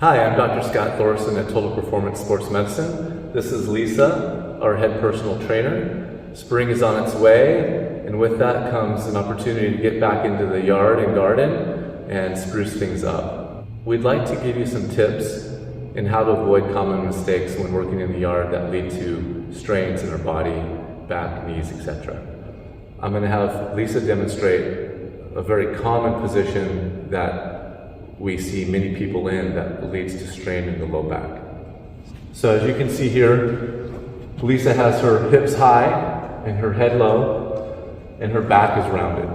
Hi, I'm Dr. Scott Thorson at Total Performance Sports Medicine. This is Lisa, our head personal trainer. Spring is on its way, and with that comes an opportunity to get back into the yard and garden and spruce things up. We'd like to give you some tips in how to avoid common mistakes when working in the yard that lead to strains in our body, back, knees, etc. I'm going to have Lisa demonstrate a very common position that we see many people in that leads to strain in the low back. So as you can see here, Lisa has her hips high and her head low, and her back is rounded.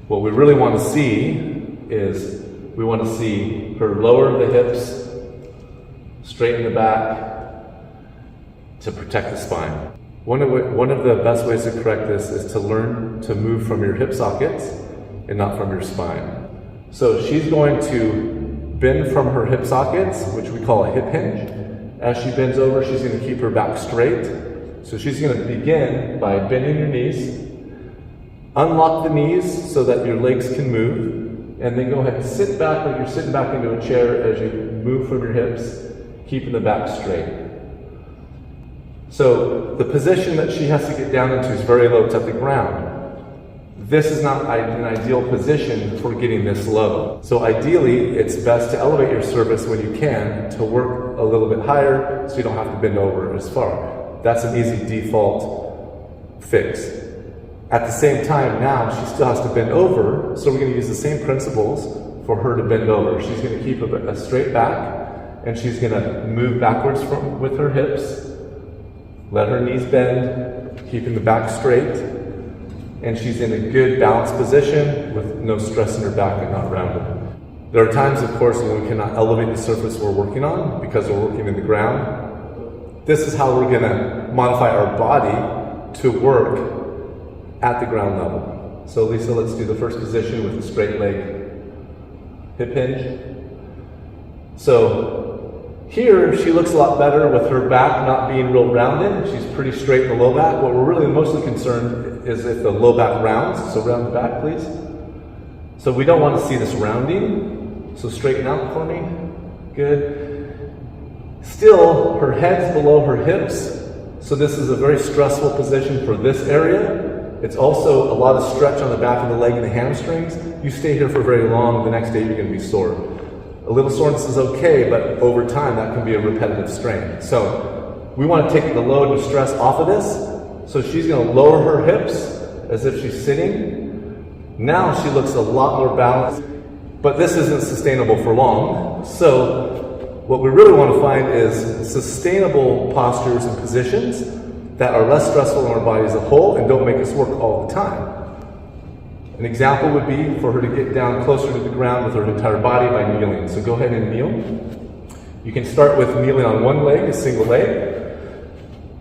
What we really want to see is we want to see her lower the hips, straighten the back to protect the spine. One of the best ways to correct this is to learn to move from your hip sockets and not from your spine. So she's going to bend from her hip sockets, which we call a hip hinge. As she bends over, she's going to keep her back straight. So she's going to begin by bending your knees, unlock the knees so that your legs can move, and then go ahead and sit back like you're sitting back into a chair as you move from your hips, keeping the back straight. So the position that she has to get down into is very low, it's at the ground. This is not an ideal position for getting this low. So ideally, it's best to elevate your cervix when you can to work a little bit higher so you don't have to bend over as far. That's an easy default fix. At the same time, now she still has to bend over, so we're going to use the same principles for her to bend over. She's going to keep a straight back, and she's going to move backwards with her hips, let her knees bend, keeping the back straight, and she's in a good balanced position with no stress in her back and not rounded. There are times, of course, when we cannot elevate the surface we're working on because we're working in the ground. This is how we're going to modify our body to work at the ground level. So Lisa, let's do the first position with a straight leg hip hinge. So here, she looks a lot better with her back not being real rounded. She's pretty straight in the low back. What we're really mostly concerned is if the low back rounds. So round the back, please. So we don't want to see this rounding. So straighten out for me. Good. Still, her head's below her hips. So this is a very stressful position for this area. It's also a lot of stretch on the back of the leg and the hamstrings. You stay here for very long, the next day you're going to be sore. A little soreness is okay, but over time that can be a repetitive strain. So we want to take the load and stress off of this. So she's going to lower her hips as if she's sitting. Now she looks a lot more balanced, but this isn't sustainable for long. So what we really want to find is sustainable postures and positions that are less stressful on our body as a whole and don't make us work all the time. An example would be for her to get down closer to the ground with her entire body by kneeling. So go ahead and kneel. You can start with kneeling on one leg, a single leg.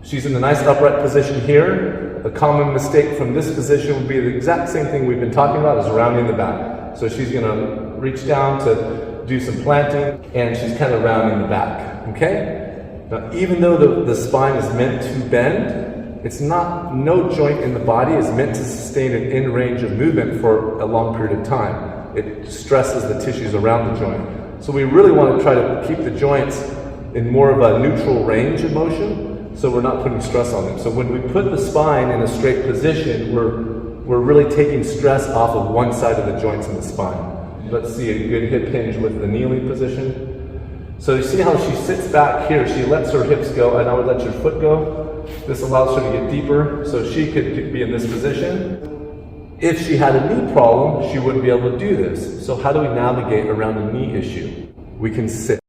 She's in a nice upright position here. A common mistake from this position would be the exact same thing we've been talking about, is rounding the back. So she's going to reach down to do some planting, and she's kind of rounding the back. Okay? Now, even though the spine is meant to bend, no joint in the body is meant to sustain an end range of movement for a long period of time. It stresses the tissues around the joint. So we really want to try to keep the joints in more of a neutral range of motion, so we're not putting stress on them. So when we put the spine in a straight position, we're really taking stress off of one side of the joints in the spine. Let's see a good hip hinge with the kneeling position. So you see how she sits back here, she lets her hips go, and I would let your foot go. This allows her to get deeper, so she could be in this position. If she had a knee problem, she wouldn't be able to do this. So how do we navigate around a knee issue? We can sit.